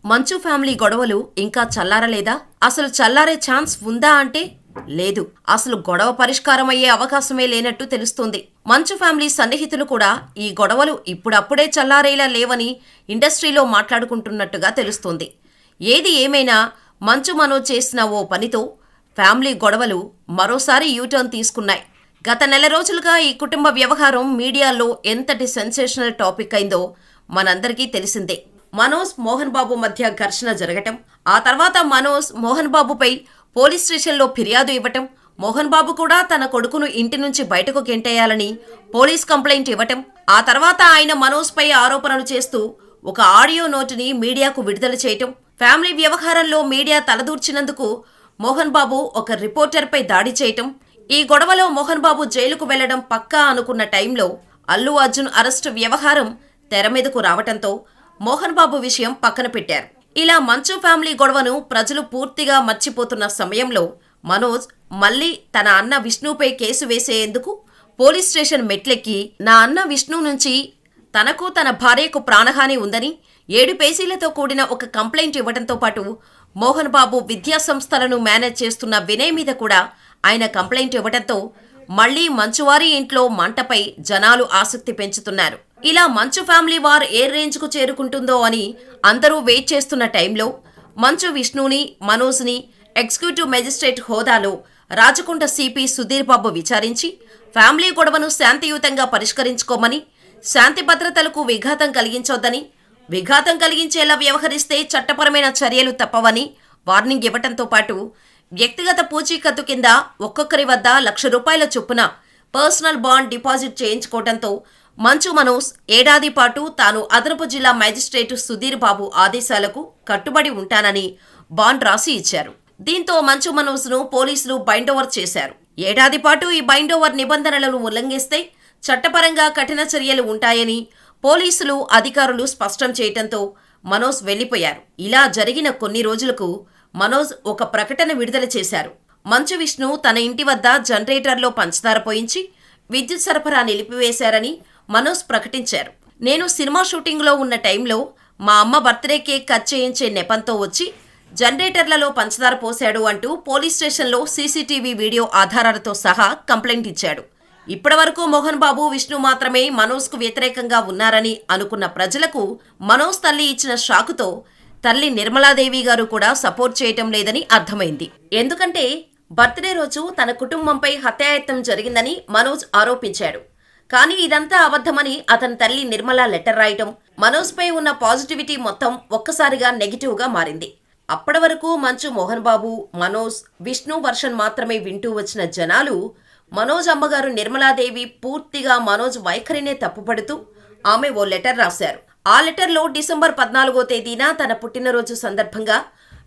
మంచు ఫ్యామిలీ గొడవలు ఇంకా చల్లారలేదా? అసలు చల్లారే ఛాన్స్ ఉందా అంటే లేదు. అసలు గొడవ పరిష్కారం అయ్యే అవకాశమే లేనట్టు తెలుస్తోంది. మంచు ఫ్యామిలీ సన్నిహితులు కూడా ఈ గొడవలు ఇప్పుడప్పుడే చల్లారేలా లేవని ఇండస్ట్రీలో మాట్లాడుకుంటున్నట్టుగా తెలుస్తోంది. ఏది ఏమైనా మంచు మనోజ్ చేసిన ఓ పనితో ఫ్యామిలీ గొడవలు మరోసారి యూటర్న్ తీసుకున్నాయి. గత నెల రోజులుగా ఈ కుటుంబ వ్యవహారం మీడియాలో ఎంతటి సెన్సేషనల్ టాపిక్ అయిందో మనందరికీ తెలిసిందే. మనోజ్ మోహన్ బాబు మధ్య ఘర్షణ జరగటం, ఆ తర్వాత మనోజ్ మోహన్ బాబుపై పోలీస్ స్టేషన్లో ఫిర్యాదు ఇవ్వటం, మోహన్ బాబు కూడా తన కొడుకును ఇంటి నుంచి బయటకు గెంటేయాలని పోలీస్ కంప్లైంట్ ఇవ్వటం, ఆ తర్వాత ఆయన మనోజ్పై ఆరోపణలు చేస్తూ ఒక ఆడియో నోటుని మీడియాకు విడుదల చేయటం, ఫ్యామిలీ వ్యవహారంలో మీడియా తలదూర్చినందుకు మోహన్ బాబు ఒక రిపోర్టర్పై దాడి చేయటం, ఈ గొడవలో మోహన్ బాబు జైలుకు వెళ్లడం పక్కా అనుకున్న టైంలో అల్లు అర్జున్ అరెస్టు వ్యవహారం తెరమీదకు రావటంతో మోహన్ బాబు విషయం పక్కన పెట్టారు. ఇలా మంచు ఫ్యామిలీ గొడవను ప్రజలు పూర్తిగా మర్చిపోతున్న సమయంలో మనోజ్ మళ్లీ తన అన్న విష్ణుపై కేసు వేసేందుకు పోలీస్ స్టేషన్ మెట్లెక్కి నా అన్న విష్ణు నుంచి తనకు తన భార్యకు ప్రాణహాని ఉందని 7 పేజీలతో కూడిన ఒక కంప్లైంట్ ఇవ్వడంతో పాటు మోహన్ బాబు విద్యా సంస్థలను మేనేజ్ చేస్తున్న వినయ్ మీద కూడా ఆయన కంప్లైంట్ ఇవ్వడంతో మళ్లీ మంచువారి ఇంట్లో మంటపై జనాలు ఆసక్తి పెంచుతున్నారు. ఇలా మంచు ఫ్యామిలీ వార్ ఏ రేంజ్కు చేరుకుంటుందో అని అందరూ వెయిట్ చేస్తున్న టైంలో మంచు విష్ణుని, మనోజ్ని ఎగ్జిక్యూటివ్ మెజిస్ట్రేట్ హోదాలో రాచకొండ సిపి సుధీర్ బాబు విచారించి ఫ్యామిలీ గొడవను శాంతియుతంగా పరిష్కరించుకోమని, శాంతి భద్రతలకు విఘాతం కలిగించొద్దని, విఘాతం కలిగించేలా వ్యవహరిస్తే చట్టపరమైన చర్యలు తప్పవని వార్నింగ్ ఇవ్వటంతో పాటు వ్యక్తిగత పూచీకత్తు కింద ఒక్కొక్కరి వద్ద ₹1,00,000 చొప్పున personal bond deposit చేయించుకోవడంతో Manchu Manoj ఏడాది పాటు తాను అదనపు జిల్లా మేజిస్ట్రేటు సుధీర్ బాబు ఆదేశాలకు కట్టుబడి ఉంటానని బాండ్ రాసి ఇచ్చారు. దీంతో మంచు మనోజ్ను పోలీసులు బైండోవర్ చేశారు. ఏడాది పాటు ఈ బైండోవర్ నిబంధనలను ఉల్లంఘిస్తే చట్టపరంగా కఠిన చర్యలు ఉంటాయని పోలీసులు అధికారులు స్పష్టం చేయటంతో మనోజ్ వెళ్లిపోయారు. ఇలా జరిగిన కొన్ని రోజులకు మనోజ్ ఒక ప్రకటన విడుదల చేశారు. మంచు విష్ణు తన ఇంటి వద్ద జనరేటర్లో పంచదార పోయించి విద్యుత్ సరఫరా నిలిపివేశారని మనోజ్ ప్రకటించారు. నేను సినిమా షూటింగ్లో ఉన్న టైంలో మా అమ్మ బర్త్డే కేక్ కట్ చేయించే నెపంతో వచ్చి జనరేటర్లలో పంచదార పోశాడు అంటూ పోలీస్ స్టేషన్లో సీసీటీవీ వీడియో ఆధారాలతో సహా కంప్లైంట్ ఇచ్చాడు. ఇప్పటివరకు మోహన్ బాబు, విష్ణు మాత్రమే మనోజ్కు వ్యతిరేకంగా ఉన్నారని అనుకున్న ప్రజలకు మనోజ్ తల్లి ఇచ్చిన షాకుతో తల్లి నిర్మలాదేవి గారు కూడా సపోర్ట్ చేయటం లేదని అర్థమైంది. ఎందుకంటే బర్త్డే రోజు తన కుటుంబంపై హత్యాయత్నం జరిగిందని మనోజ్ ఆరోపించాడు. కానీ ఇదంతా అబద్ధమని అతని తల్లి నిర్మల లెటర్ రాయటం, మనోజ్పై ఉన్న పాజిటివిటీ మొత్తం ఒక్కసారిగా నెగిటివ్గా మారింది. అప్పటి వరకు మంచు మోహన్ బాబు, మనోజ్, విష్ణు వర్షన్ మాత్రమే వింటూ వచ్చిన జనాలు మనోజ్ అమ్మగారు నిర్మలాదేవి పూర్తిగా మనోజ్ వైఖరినే తప్పుపడుతూ ఆమె ఓ లెటర్ రాశారు. ఆ లెటర్లో డిసెంబర్ 14వ తేదీన తన పుట్టినరోజు సందర్భంగా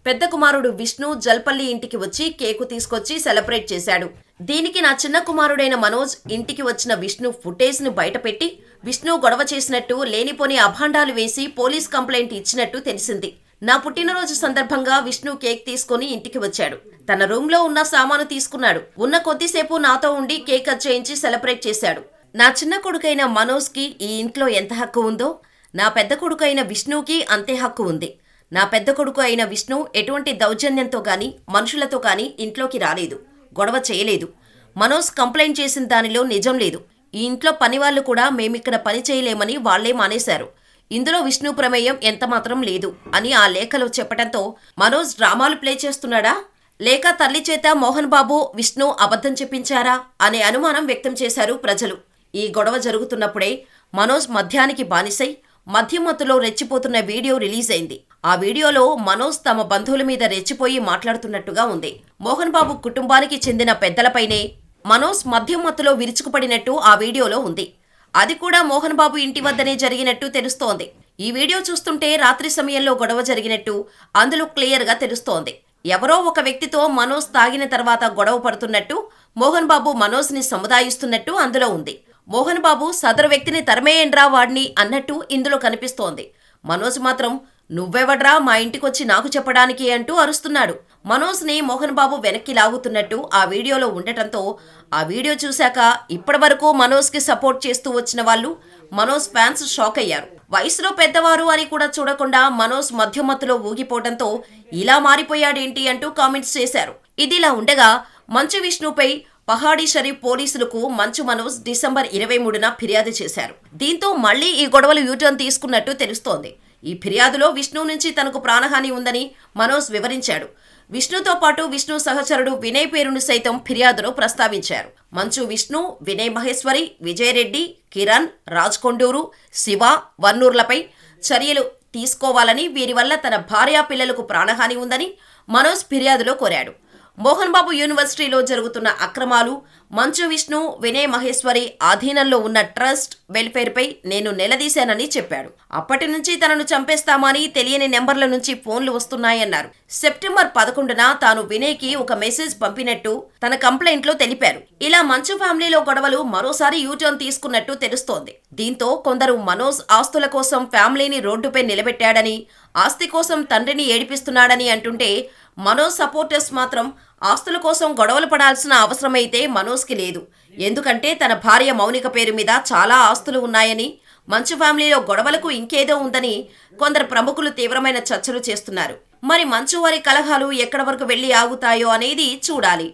పెద్ద కుమారుడు విష్ణు జల్పల్లి ఇంటికి వచ్చి కేకు తీసుకొచ్చి సెలబ్రేట్ చేశాడు. దీనికి నా చిన్న కుమారుడైన మనోజ్ ఇంటికి వచ్చిన విష్ణు ఫుటేజ్ను బయటపెట్టి విష్ణు గొడవ చేసినట్టు లేనిపోని అభాండాలు వేసి పోలీస్ కంప్లైంట్ ఇచ్చినట్టు తెలిసింది. నా పుట్టినరోజు సందర్భంగా విష్ణు కేక్ తీసుకుని ఇంటికి వచ్చాడు. తన రూమ్లో ఉన్న సామాను తీసుకున్నాడు. ఉన్న కొద్దిసేపు నాతో ఉండి కేక్ కట్ చేయించి సెలబ్రేట్ చేశాడు. నా చిన్న కొడుకైన మనోజ్కి ఈ ఇంట్లో ఎంత హక్కు ఉందో నా పెద్ద కొడుకు అయిన విష్ణుకి అంతే హక్కు ఉంది. నా పెద్ద కొడుకు అయిన విష్ణు ఎటువంటి దౌర్జన్యంతో గాని మనుషులతో గాని ఇంట్లోకి రాలేదు, గొడవ చేయలేదు. మనోజ్ కంప్లైంట్ చేసిన దానిలో నిజం లేదు. ఈ ఇంట్లో పనివాళ్లు కూడా మేమిక్కడ పని చేయలేమని వాళ్లే మానేశారు. ఇందులో విష్ణు ప్రమేయం ఎంతమాత్రం లేదు అని ఆ లేఖలో చెప్పడంతో మనోజ్ డ్రామాలు ప్లే చేస్తున్నాడా, లేక తల్లి చేత మోహన్ బాబు, విష్ణు అబద్ధం చెప్పించారా అనే అనుమానం వ్యక్తం చేశారు ప్రజలు. ఈ గొడవ జరుగుతున్నప్పుడే మనోజ్ మద్యానికి బానిసై మద్యం మత్తులో రెచ్చిపోతున్న వీడియో రిలీజ్ అయింది. ఆ వీడియోలో మనోజ్ తమ బంధువుల మీద రెచ్చిపోయి మాట్లాడుతున్నట్టుగా ఉంది. మోహన్ బాబు కుటుంబానికి చెందిన పెద్దలపైనే మనోజ్ మద్యం మత్తులో విరుచుకుపడినట్టు ఆ వీడియోలో ఉంది. అది కూడా మోహన్ బాబు ఇంటి వద్దనే జరిగినట్టు తెలుస్తోంది. ఈ వీడియో చూస్తుంటే రాత్రి సమయంలో గొడవ జరిగినట్టు అందులో క్లియర్గా తెలుస్తోంది. ఎవరో ఒక వ్యక్తితో మనోజ్ తాగిన తర్వాత గొడవ పడుతున్నట్టు, మోహన్ బాబు మనోజ్ని సముదాయిస్తున్నట్టు అందులో ఉంది. మోహన్ బాబు సదరు వ్యక్తిని తరమేయండ్రా వాడిని అన్నట్టు ఇందులో కనిపిస్తోంది. మనోజ్ మాత్రం నువ్వెవడ్రా మా ఇంటికొచ్చి నాకు చెప్పడానికి అంటూ అరుస్తున్నాడు. మనోజ్ని మోహన్ బాబు వెనక్కి లాగుతున్నట్టు ఆ వీడియోలో ఉండటంతో ఆ వీడియో చూశాక ఇప్పటివరకు మనోజ్కి సపోర్ట్ చేస్తూ వచ్చిన వాళ్ళు మనోజ్ ఫ్యాన్స్ షాక్ అయ్యారు. వయసులో పెద్దవారు అని కూడా చూడకుండా మనోజ్ మధ్యమత్తులో ఊగిపోవడంతో ఇలా మారిపోయాడేంటి అంటూ కామెంట్స్ చేశారు. ఇదిలా ఉండగా మంచు విష్ణుపై పహాడీ షరీఫ్ పోలీసులకు మంచు మనోజ్ డిసెంబర్ 23న ఫిర్యాదు చేశారు. దీంతో మళ్లీ ఈ గొడవలు యూటర్న్ తీసుకున్నట్టు తెలుస్తోంది. ఈ ఫిర్యాదులో విష్ణు నుంచి తనకు ప్రాణహాని ఉందని మనోజ్ వివరించాడు. విష్ణుతో పాటు విష్ణు సహచరుడు వినయ్ పేరును సైతం ఫిర్యాదులో ప్రస్తావించారు. మంచు విష్ణు, వినయ్ మహేశ్వరి, విజయ్ రెడ్డి, కిరణ్, రాజ్ కొండూరు, శివ, వన్నూర్లపై చర్యలు తీసుకోవాలని, వీరి వల్ల తన భార్య పిల్లలకు ప్రాణహాని ఉందని మనోజ్ ఫిర్యాదులో కోరాడు. మోహన్ బాబు యూనివర్సిటీలో జరుగుతున్న అక్రమాలు, మంచు విష్ణు, వినయ్ మహేశ్వరి ఆధీనంలో ఉన్న ట్రస్ట్ వెల్ఫేర్పై నేను నిలదీశానని చెప్పాడు. అప్పటి నుంచి తనను చంపేస్తామని తెలియని నెంబర్ల నుంచి ఫోన్లు వస్తున్నాయన్నారు. సెప్టెంబర్ 11న తాను వినయ్కి ఒక మెసేజ్ పంపినట్టు తన కంప్లైంట్లో తెలిపారు. ఇలా మంచు ఫ్యామిలీలో గొడవలు మరోసారి యూటర్న్ తీసుకున్నట్టు తెలుస్తోంది. దీంతో కొందరు మనోజ్ ఆస్తుల కోసం ఫ్యామిలీని రోడ్డుపై నిలబెట్టాడని, ఆస్తి కోసం తండ్రిని ఏడిపిస్తున్నాడని అంటుంటే, మనోజ్ సపోర్టర్స్ మాత్రం ఆస్తుల కోసం గొడవలు పడాల్సిన అవసరమైతే మనోజ్కి లేదు. ఎందుకంటే తన భార్య మౌనిక పేరు మీద చాలా ఆస్తులు ఉన్నాయని, మంచు ఫ్యామిలీలో గొడవలకు ఇంకేదో ఉందని కొందరు ప్రముఖులు తీవ్రమైన చర్చలు చేస్తున్నారు. మరి మంచు వారి కలహాలు ఎక్కడి వరకు వెళ్లి ఆగుతాయో అనేది చూడాలి.